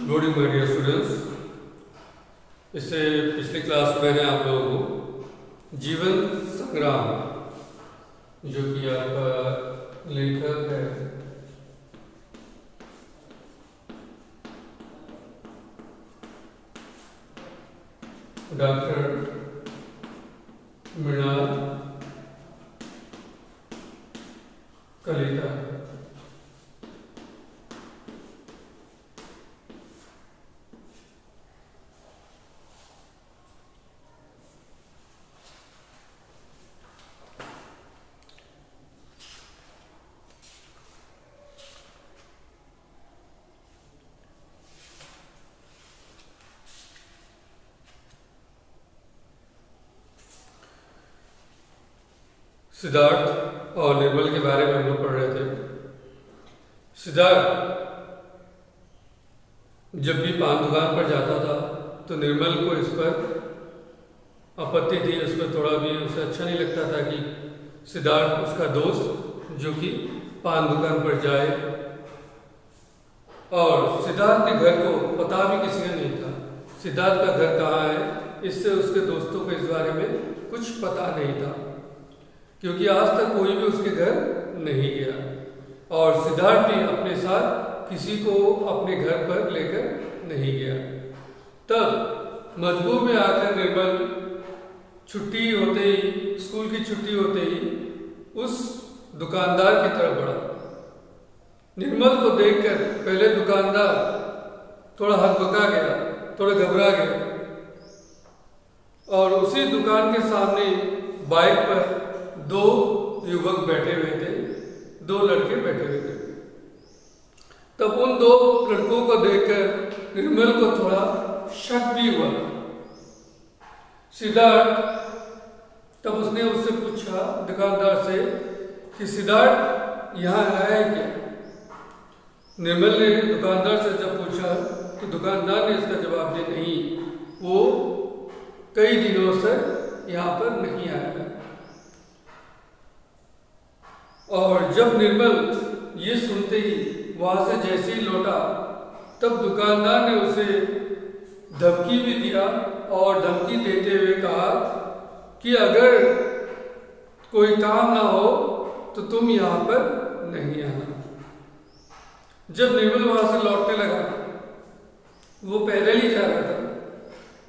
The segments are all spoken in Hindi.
Good evening my dear students. इससे पिछली क्लास में मैंने आप लोगों को जीवन संग्राम, जो कि आपका लेखक है डॉक्टर मृणाल कलिता, सिद्धार्थ और निर्मल के बारे में हम लोग पढ़ रहे थे। सिद्धार्थ जब भी पान दुकान पर जाता था तो निर्मल को इस पर आपत्ति थी, उस पर थोड़ा भी उसे अच्छा नहीं लगता था कि सिद्धार्थ उसका दोस्त जो कि पान दुकान पर जाए। और सिद्धार्थ के घर को पता भी किसी का नहीं था, सिद्धार्थ का घर कहाँ है, इससे उसके दोस्तों को इस बारे में कुछ पता नहीं था, क्योंकि आज तक कोई भी उसके घर नहीं गया। और सिद्धार्थ भी अपने साथ किसी को अपने घर पर लेकर नहीं गया। तब मजबूर में आकर निर्मल छुट्टी होते ही, स्कूल की छुट्टी होते ही उस दुकानदार की तरफ बढ़ा। निर्मल को देखकर पहले दुकानदार थोड़ा हकबका गया, थोड़ा घबरा गया, और उसी दुकान के सामने बाइक पर दो युवक बैठे हुए थे, दो लड़के बैठे हुए थे। तब उन दो लड़कों को देखकर निर्मल को थोड़ा शक भी हुआ। सिद्धार्थ, तब उसने उससे पूछा दुकानदार से कि सिद्धार्थ यहाँ आया है क्या? निर्मल ने दुकानदार से जब पूछा तो दुकानदार ने इसका जवाब दिया, नहीं, वो कई दिनों से यहाँ पर नहीं आया है। और जब निर्मल ये सुनते ही वहां से जैसे ही लौटा, तब दुकानदार ने उसे धमकी भी दिया और धमकी देते हुए कहा कि अगर कोई काम ना हो तो तुम यहाँ पर नहीं आना। जब निर्मल वहां से लौटने लगा, वो पैदल ही जा रहा था।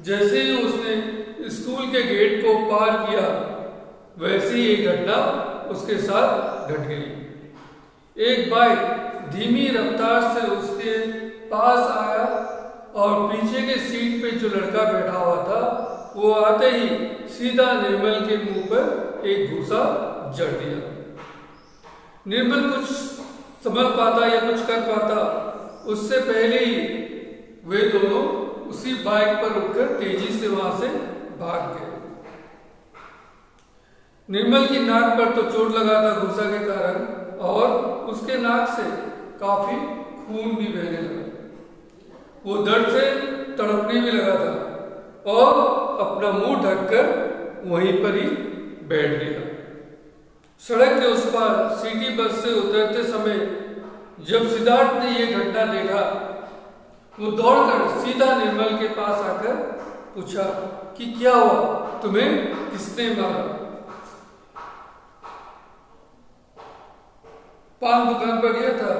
जैसे ही उसने स्कूल के गेट को पार किया, वैसे ही एक घटना उसके साथ घट गई। एक बाइक धीमी रफ्तार से उसके पास आया और पीछे के सीट पे जो लड़का बैठा हुआ था, वो आते ही सीधा निर्मल के मुंह पर एक घूसा जड़ दिया। निर्मल कुछ समझ पाता या कुछ कर पाता, उससे पहले ही वे दोनों उसी बाइक पर उठकर तेजी से वहां से भाग गए। निर्मल की नाक पर तो चोट लगा था घूसा के कारण, और उसके नाक से काफी खून भी बहने लगा। वो दर्द से तड़पने भी लगा था और अपना मुंह ढककर वहीं पर ही बैठ गया। सड़क के उस पार सिटी बस से उतरते समय जब सिद्धार्थ ने यह घटना देखा, वो दौड़कर सीधा निर्मल के पास आकर पूछा कि क्या हुआ, तुम्हें किसने मारा? पान दुकान पर गया था,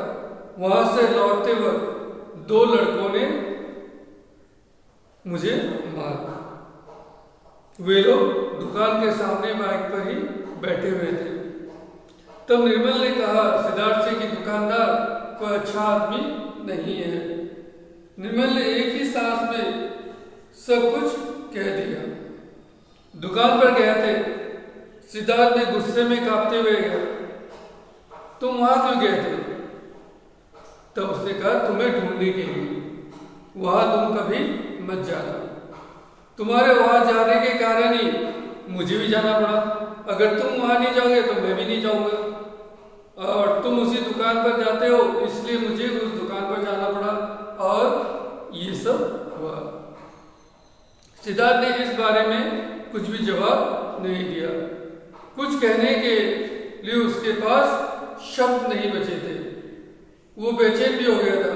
वहां से लौटते वक्त दो लड़कों ने मुझे मारा। वे लोग दुकान के सामने बाइक पर ही बैठे हुए थे। तब निर्मल ने कहा सिद्धार्थ से कि दुकानदार कोई अच्छा आदमी नहीं है। निर्मल ने एक ही सांस में सब कुछ कह दिया। दुकान पर गए थे, सिद्धार्थ ने गुस्से में कांपते हुए कहा, तुम वहां क्यों गए थे? तब उसने कहा, तुम्हें ढूंढने के लिए। वहां तुम कभी मत जाना, तुम्हारे वहां जाने के कारण ही मुझे भी जाना पड़ा। अगर तुम वहां नहीं जाओगे तो मैं भी नहीं जाऊंगा, और तुम उसी दुकान पर जाते हो इसलिए मुझे उस दुकान पर जाना पड़ा, और ये सब हुआ। सिद्धार्थ ने इस बारे में कुछ भी जवाब नहीं दिया। कुछ कहने के लिए उसके पास शब्द नहीं बचे थे। वो बेचैन भी हो गया था।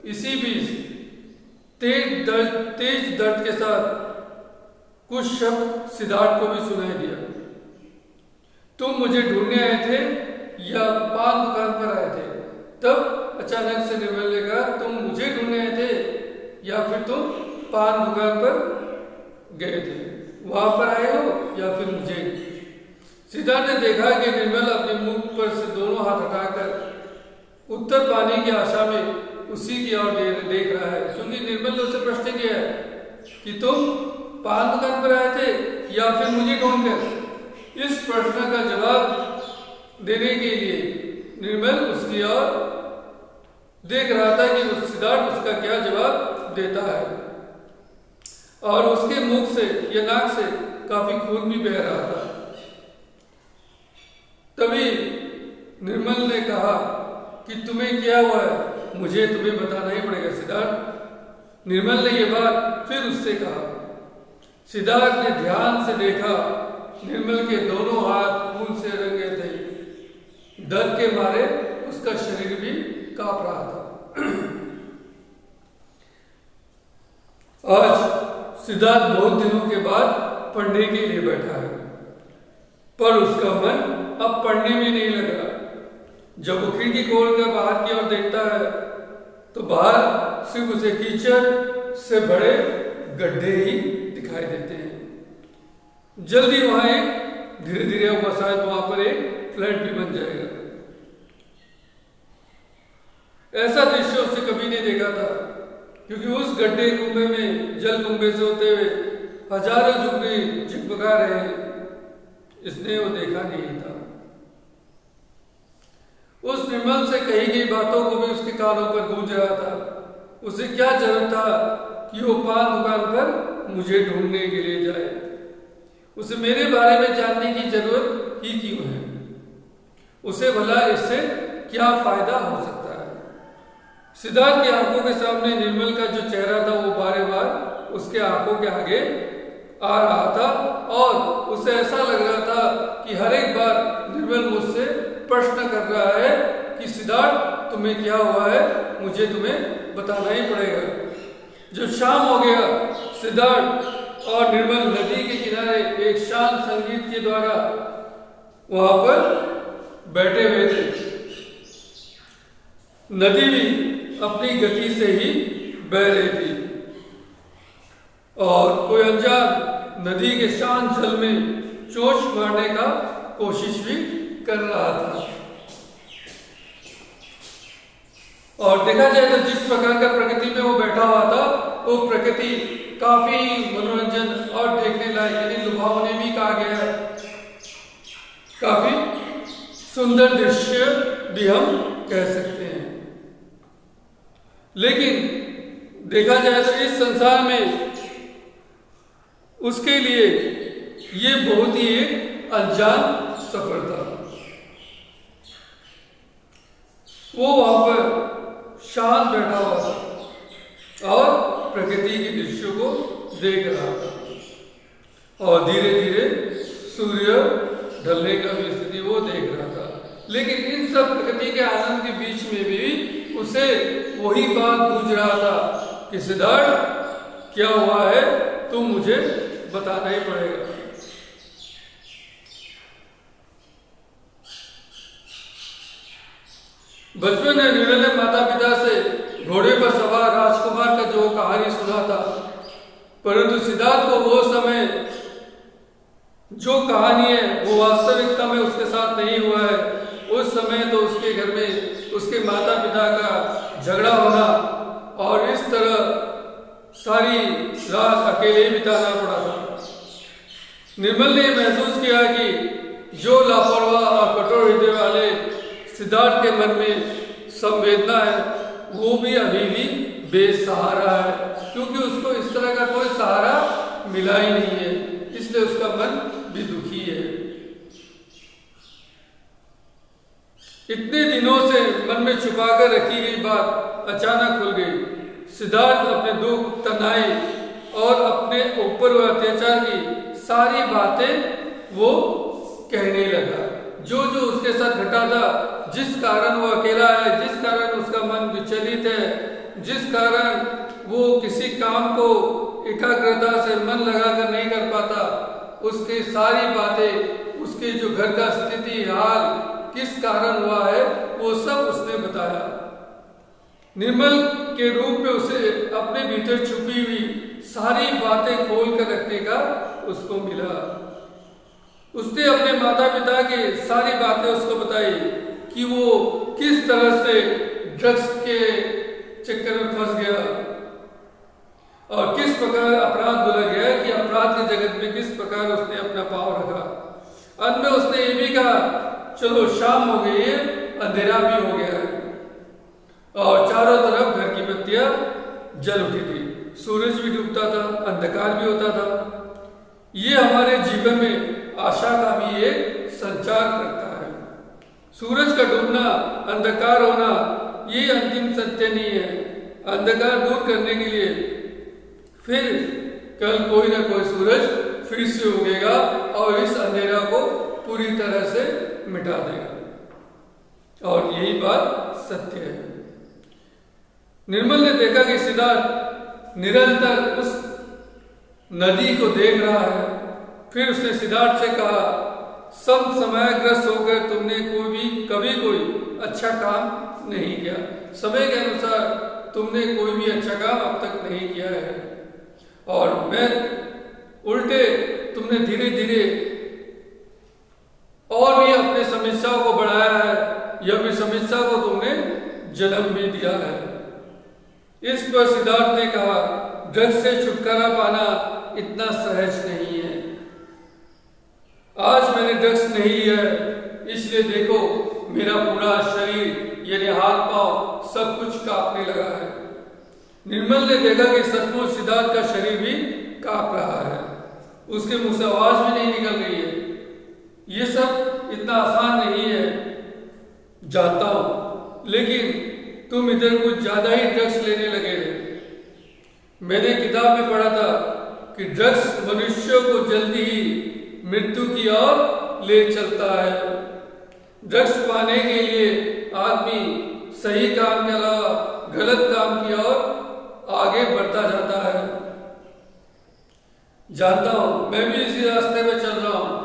इसी बीच तेज दर्द के साथ कुछ शब्द सिद्धार्थ को भी सुनाई दिया। तुम मुझे ढूंढने आए थे या पान दुकान पर आए थे? तब अचानक से निर्मल ने कहा, तुम मुझे ढूंढने आए थे या फिर तुम पान दुकान पर गए थे? वहां पर आए हो या फिर मुझे? सिद्धार्थ ने देखा कि निर्मल अपने मुंह पर से दोनों हाथ हटाकर उत्तर पाने की आशा में उसी की ओर देख रहा है, क्योंकि निर्मल ने उसे प्रश्न किया है कि तुम पान दुकान पर आए थे या फिर मुझे ढूंढकर। इस प्रश्न का जवाब देने के लिए निर्मल उसकी ओर देख रहा था कि सिद्धार्थ उसका क्या जवाब देता है, और उसके मुख से या नाक से काफी खून भी बह रहा था। तभी निर्मल ने कहा कि तुम्हें क्या हुआ है, मुझे तुम्हें बताना ही पड़ेगा सिद्धार्थ। निर्मल ने यह बात फिर उससे कहा। सिद्धार्थ ने ध्यान से देखा, निर्मल के दोनों हाथ खून से रंगे थे। दर्द के मारे उसका शरीर भी कांप रहा था। आज सिद्धार्थ बहुत दिनों के बाद पढ़ने के लिए बैठा है, पर उसका मन अब पढ़ने में नहीं लग रहा। जब वो खिड़की खोलकर बाहर की ओर देखता है तो बाहर सिर्फ उसे कीचड़ से बड़े गड्ढे ही दिखाई देते हैं। जल्दी वहां एक धीरे धीरे शायद वहां पर एक फ्लैट भी बन जाएगा। ऐसा दृश्य उसने कभी नहीं देखा था, क्योंकि उस गड्ढे कुंभे में जल कुंभे से होते हुए हजारों झुग्गी चिपका रहे हैं, इसने वो देखा नहीं था। उस निर्मल से कही गई बातों को भी उसके कानों पर गूंज रहा था। उसे क्या जरूरत था कि वो पान दुकान पर मुझे ढूंढने के लिए जाए? उसे मेरे बारे में जानने की जरूरत ही क्यों है? उसे भला इससे क्या फायदा हो सकता है? सिद्धार्थ की आंखों के सामने निर्मल का जो चेहरा था वो बार बार उसके आंखों के आगे आ रहा था, और उसे ऐसा लग रहा था कि हर एक बार निर्मल मुझसे प्रश्न कर रहा है कि सिद्धार्थ तुम्हें क्या हुआ है, मुझे तुम्हें बताना ही पड़ेगा। जब शाम हो गया, सिद्धार्थ और निर्मल नदी के किनारे एक शांत संगीत के द्वारा वहां पर बैठे हुए थे। नदी भी अपनी गति से ही बह रही थी, और कोई अनजान नदी के शांत जल में चोंच मारने का कोशिश भी कर रहा था। और देखा जाए तो जिस प्रकार का प्रकृति में वो बैठा हुआ था, वो प्रकृति काफी मनोरंजन और देखने लायक, यानी लुभावनी भी कहा गया है, काफी सुंदर दृश्य भी हम कह सकते हैं। लेकिन देखा जाए तो इस संसार में उसके लिए ये बहुत ही एक अनजान सफर था। वो वहां पर शांत बैठा हुआ था और प्रकृति के दृश्यों को देख रहा था, और धीरे धीरे सूर्य ढलने का भी स्थिति वो देख रहा था। लेकिन इन सब प्रकृति के आनंद के बीच में भी उसे वही बात पूछ रहा था कि सिद्धार्थ क्या हुआ है, तुम मुझे बताना ही पड़ेगा। बचपन में निर्मल ने माता पिता से घोड़े पर सवार राजकुमार का जो कहानी सुना था, परंतु सिद्धार्थ को वो समय जो कहानी है वो वास्तविकता में उसके साथ नहीं हुआ है। उस समय तो उसके घर में उसके माता पिता का झगड़ा होना और इस तरह सारी रात अकेले बिताना पड़ा था। निर्मल ने महसूस किया कि जो लापरवाह और कठोर हृदय वाले सिद्धार्थ के मन में संवेदना है, वो भी अभी भी बेसहारा है, क्योंकि उसको इस तरह का कोई सहारा मिला ही नहीं है, इसलिए उसका मन भी दुखी है। इतने दिनों से मन में छुपाकर रखी गई बात अचानक खुल गई। सिद्धार्थ अपने दुख, तनाई और अपने ऊपर हुए अत्याचार की सारी बातें वो कहने लगा। जो जो उसके साथ घटा था, जिस कारण वो अकेला है, जिस कारण उसका मन विचलित है, जिस कारण वो वो किसी काम को एकाग्रता से मन लगाकर नहीं कर पाता, उसकी सारी बातें, उसके जो घर का स्थिति हाल किस कारण हुआ है वो सब उसने बताया। निर्मल के रूप में उसे अपने भीतर छुपी हुई सारी बातें खोल कर रखने का उसको मिला। उसने अपने माता पिता की सारी बातें उसको बताई कि वो किस तरह से ड्रग्स के चक्कर में फंस गया और किस प्रकार अपराध बुला गया कि अपराध के जगत में किस प्रकार उसने अपना पांव रखा। अंत में उसने ये भी कहा, चलो शाम हो गई है, अंधेरा भी हो गया है, और चारों तरफ घर की बत्तियां जल उठी थी, सूरज भी डूबता था, अंधकार भी होता था। ये हमारे जीवन में आशा का भी एक संचार करता है। सूरज का डूबना, अंधकार होना, ये अंतिम सत्य नहीं है। अंधकार दूर करने के लिए फिर कल कोई ना कोई सूरज फिर से उगेगा और इस अंधेरा को पूरी तरह से मिटा देगा, और यही बात सत्य है। निर्मल ने देखा कि सिद्धार्थ निरंतर उस नदी को देख रहा है। फिर उसने सिद्धार्थ से कहा, सब समयग्रस्त होकर तुमने कभी कोई अच्छा काम नहीं किया। समय के अनुसार तुमने कोई भी अच्छा काम अब तक नहीं किया है, और मैं उल्टे तुमने धीरे धीरे और भी अपने समस्याओं को बढ़ाया है, या फिर समस्या को तुमने जन्म भी दिया है। इस पर सिद्धार्थ ने कहा, ड्रग्स से छुटकारा पाना इतना सहज नहीं है। आज मैंने ड्रग्स नहीं लिया है, इसलिए देखो मेरा पूरा शरीर यानी हाथ पांव सब कुछ कांपने लगा है। निर्मल ने देखा कि सचमुच सिद्धार्थ का शरीर भी कांप रहा है, उसके मुंह से आवाज भी नहीं निकल रही है। ये सब इतना आसान नहीं है, जानता हूं, लेकिन तुम इधर कुछ ज्यादा ही ड्रग्स लेने लगे थे। मैंने किताब में पढ़ा था कि ड्रग्स मनुष्यों को जल्दी ही मृत्यु की ओर ले चलता है। ड्रग्स पाने के लिए आदमी सही काम के अलावा गलत काम की ओर आगे बढ़ता जाता है। जानता हूं, मैं भी इसी रास्ते में चल रहा हूं।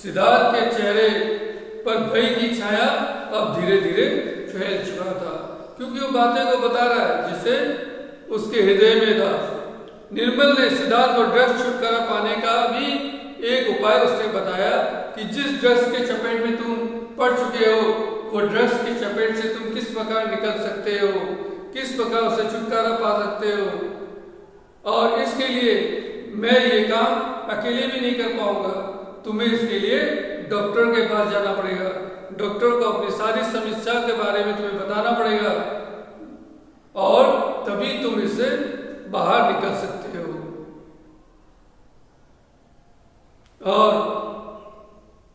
सिद्धार्थ के चेहरे पर भय की छाया अब धीरे धीरे फैल चुका था, क्योंकि वो बातें को बता रहा है जिसे उसके हृदय में था। निर्मल ने सिद्धार्थ को ड्रग्स छुटकारा पाने का भी एक उपाय उसने बताया कि जिस ड्रग्स के चपेट में तुम पड़ चुके हो, वो ड्रग्स की चपेट से तुम किस प्रकार निकल सकते हो, किस प्रकार उसे छुटकारा पा सकते हो। और इसके लिए मैं ये काम अकेले भी नहीं कर पाऊंगा, तुम्हें इसके लिए डॉक्टर के पास जाना पड़ेगा। डॉक्टर को अपनी सारी समस्या के बारे में तुम्हें बताना पड़ेगा, और तभी तुम इससे बाहर निकल सकते हो। और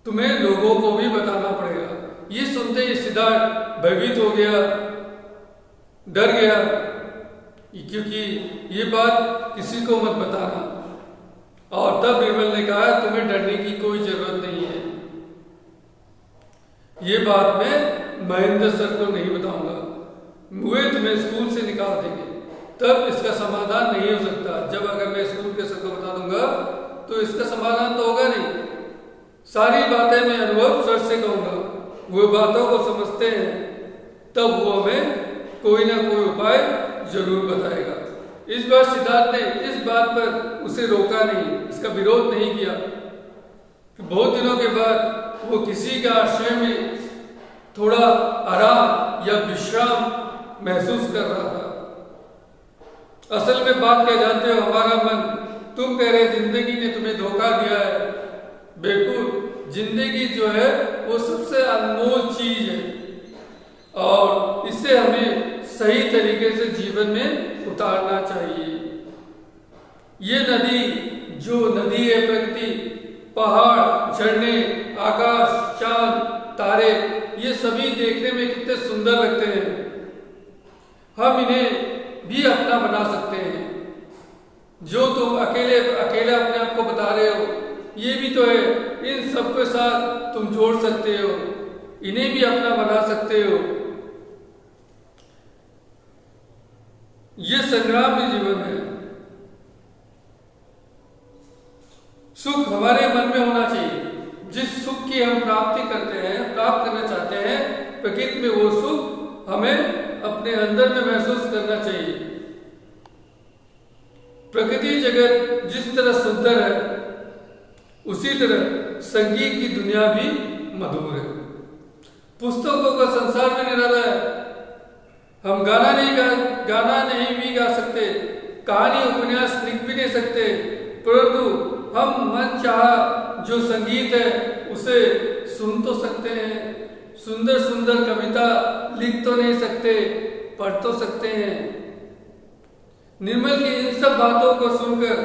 तुम्हें लोगों को भी बताना पड़ेगा। ये सुनते ही सिद्धार्थ भयभीत हो गया, डर गया, क्योंकि ये बात किसी को मत बताना। और तब निर्मल ने कहा, तुम्हें डरने की कोई जरूरत नहीं है, ये बात मैं महेंद्र सर को नहीं बताऊंगा, वे तुम्हें स्कूल से निकाल देंगे, तब इसका समाधान नहीं हो सकता। जब अगर मैं स्कूल के सर को बता दूंगा तो इसका समाधान तो होगा नहीं। सारी बातें मैं अनुभव सर से कहूंगा, वो बातों को समझते हैं, तब वो हमें कोई ना कोई उपाय जरूर बताएगा। इस बार सिद्धार्थ ने इस बात पर उसे रोका नहीं, इसका विरोध नहीं किया। बहुत दिनों के बाद वो किसी का आश्रय में थोड़ा आराम या विश्राम महसूस कर रहा था। असल में बात क्या जानते हो, हमारा मन, तुम कह रहे जिंदगी ने तुम्हें धोखा दिया है। बेवकूफ, जिंदगी जो है वो सबसे अनमोल चीज है, और इसे हमें सही तरीके से जीवन में उतारना चाहिए। ये नदी, जो नदी है प्रकृति, पहाड़, झरने, आकाश, चांद, तारे, ये सभी देखने में कितने सुंदर लगते हैं। हम इन्हें भी अपना बना सकते हैं। जो तुम अकेले अपने आप को बता रहे हो, ये भी तो है, इन सबके साथ तुम जोड़ सकते हो, इन्हें भी अपना बना सकते हो। ये संग्राम में जीवन प्रकृति में वो सुख हमें अपने अंदर में महसूस करना चाहिए। प्रकृति जगत जिस तरह सुंदर है, उसी तरह संगीत की दुनिया भी मधुर है। पुस्तकों का संसार में निराला है। हम गाना नहीं भी गा सकते, कहानी उपन्यास लिख भी नहीं सकते, परंतु हम मन चाहा जो संगीत है उसे सुन तो सकते हैं। सुंदर सुंदर कविता लिख तो नहीं सकते, पढ़ तो सकते हैं। निर्मल की इन सब बातों को सुनकर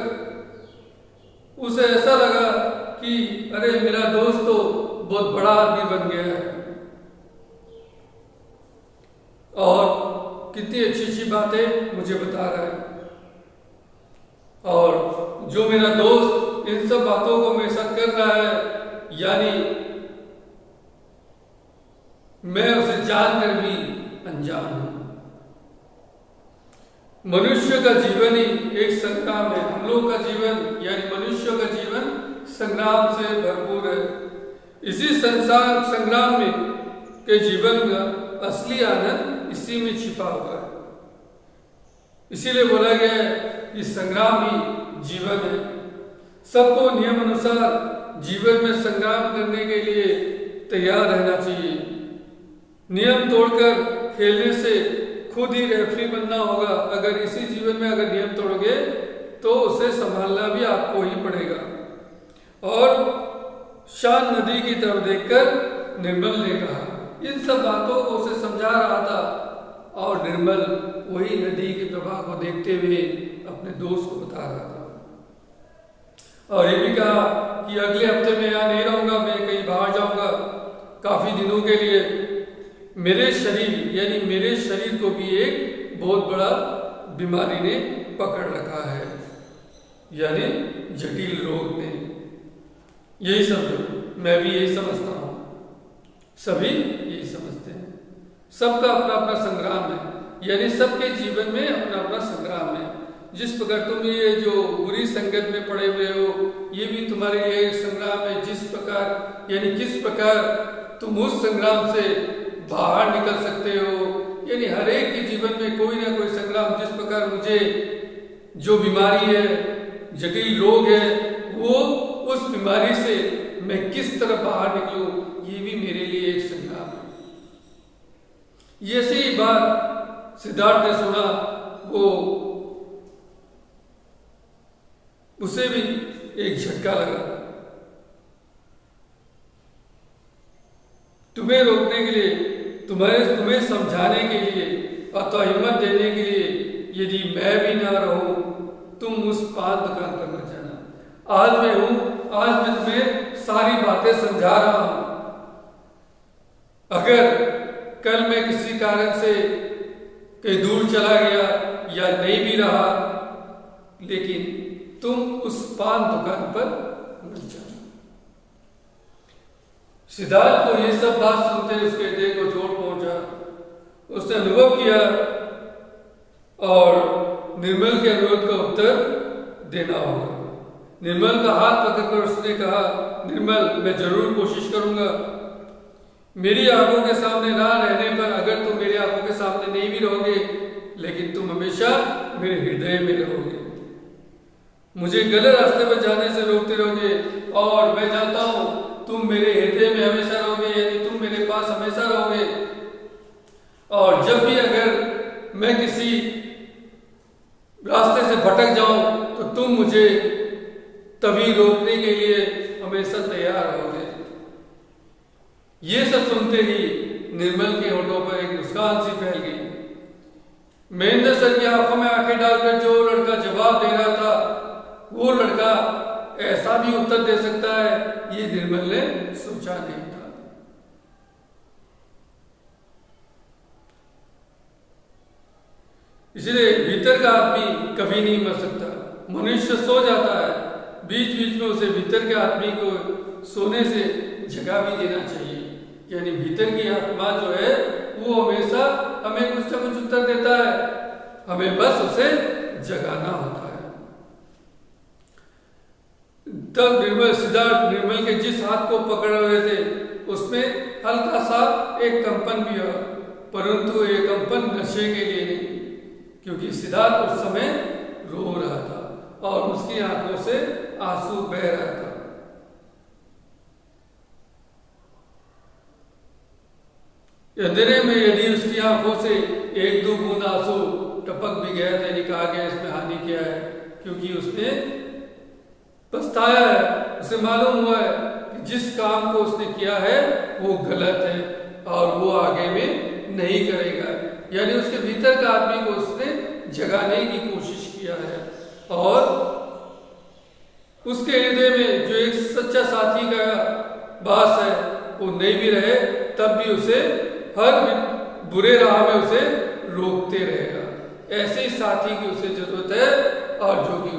उसे ऐसा लगा कि अरे मेरा दोस्त तो बहुत बड़ा आदमी बन गया है और कितनी अच्छी अच्छी बातें मुझे बता रहा है, और जो मेरा दोस्त इन सब बातों को मेरे साथ कर रहा है, यानी मैं उसे जानकर भी अनजान हूं। मनुष्य का जीवन ही एक संग्राम है। हम लोग का जीवन यानी मनुष्य का जीवन संग्राम से भरपूर है। इसी संग्राम में के जीवन का असली आनंद इसी में छिपा हुआ है। इसीलिए बोला गया है कि संग्राम ही जीवन है। सबको नियम अनुसार जीवन में संग्राम करने के लिए तैयार रहना चाहिए। नियम तोड़कर खेलने से खुद ही रेफरी बनना होगा। अगर इसी जीवन में अगर नियम तोड़ोगे तो उसे संभालना भी आपको ही पड़ेगा। और शान नदी की तरफ देखकर निर्मल ने कहा, इन सब बातों को उसे समझा रहा था, और निर्मल वही नदी के प्रवाह को देखते हुए अपने दोस्त को बता रहा था। और ये भी कहा कि अगले हफ्ते में यहाँ नहीं रहूंगा, मैं कहीं बाहर जाऊंगा काफी दिनों के लिए। मेरे शरीर को भी एक बहुत बड़ा बीमारी ने पकड़ रखा है, यानी जटिल रोग ने। यही समझो, मैं भी यही समझता हूं, सभी यही समझते हैं। सबका अपना अपना संग्राम है, यानी सबके जीवन में अपना अपना संग्राम है। जिस प्रकार तुम ये जो बुरी संगत में पड़े हुए हो, ये भी तुम्हारे लिए एक संग्राम है। जिस प्रकार यानी किस प्रकार तुम उस संग्राम से बाहर निकल सकते हो, यानी हर एक के जीवन में कोई ना कोई संग्राम। जिस प्रकार मुझे जो बीमारी है, जटिल रोग है, वो उस बीमारी से मैं किस तरह बाहर निकलूं, ये भी मेरे लिए एक संग्राम है। ये सी बात सिद्धार्थ ने सुना, वो उसे भी एक झटका लगा। तुम्हें रोकने के लिए, तुम्हें समझाने के लिए और तो हिम्मत देने के लिए, यदि मैं भी ना रहूं, तुम उस पान दुकान पर मत जाना। आज मैं हूं, आज मैं तुम्हें सारी बातें समझा रहा हूं। अगर कल मैं किसी कारण से कहीं दूर चला गया या नहीं भी रहा, लेकिन तुम उस पान दुकान पर मत जाना। सिद्धार्थ को ये सब बात सुनते उसके देह को चोट पहुंचा। उसने अनुभव किया और निर्मल के अनुरोध का उत्तर देना होगा। निर्मल का हाथ पकड़कर उसने कहा, निर्मल, मैं जरूर कोशिश करूंगा। मेरी आंखों के सामने ना रहने पर, अगर तुम मेरी आंखों के सामने नहीं भी रहोगे, लेकिन तुम हमेशा मेरे हृदय में रहोगे। मुझे गलत रास्ते पर जाने से रोकते रहोगे, और मैं जानता हूं तुम मेरे हृदय में हमेशा रहोगे, यानी तुम मेरे पास हमेशा रहोगे। और जब भी अगर मैं किसी रास्ते से भटक जाऊं, तो तुम मुझे तभी रोकने के लिए हमेशा तैयार रहोगे। ये सब सुनते ही निर्मल के होठों पर एक मुस्कान सी फैल गई। महेंद्र सर की आंखों में आंखें डालकर जो लड़का जवाब दे रहा था, वो लड़का ऐसा भी उत्तर दे सकता है, ये निर्मल ने सोचा नहीं था। इसलिए भीतर का आदमी कभी नहीं मर सकता। मनुष्य सो जाता है, बीच बीच में उसे भीतर के आदमी को सोने से जगा भी देना चाहिए। यानी भीतर की आत्मा जो है वो हमेशा हमें कुछ ना कुछ उत्तर देता है, हमें बस उसे जगाना होता है। तब सिद्धार्थ निर्मल के जिस हाथ को पकड़े हुए थे उसमें हल्का सा एक कंपन भी हुआ, परंतु ये कंपन नशे के लिए नहीं, क्योंकि सिद्धार्थ उस समय रो रहा था और उसकी आंखों से आंसू बह रहा था। अंधेरे में यदि उसकी आंखों से एक दो बूंद आंसू टपक भी गया तो यानी कहा गया इसमें हानि क्या है, क्योंकि उसने पछताया है, उसे मालूम हुआ है कि जिस काम को उसने किया है वो गलत है और वो आगे में नहीं करेगा। यानी उसके भीतर का आदमी को उसने जगाने की कोशिश किया है और उसके हृदय में जो एक सच्चा साथी का वास है वो नहीं भी रहे तब भी उसे हर बुरे राह में उसे रोकते रहेगा। ऐसे ही साथी की उसे जरूरत है और जो कि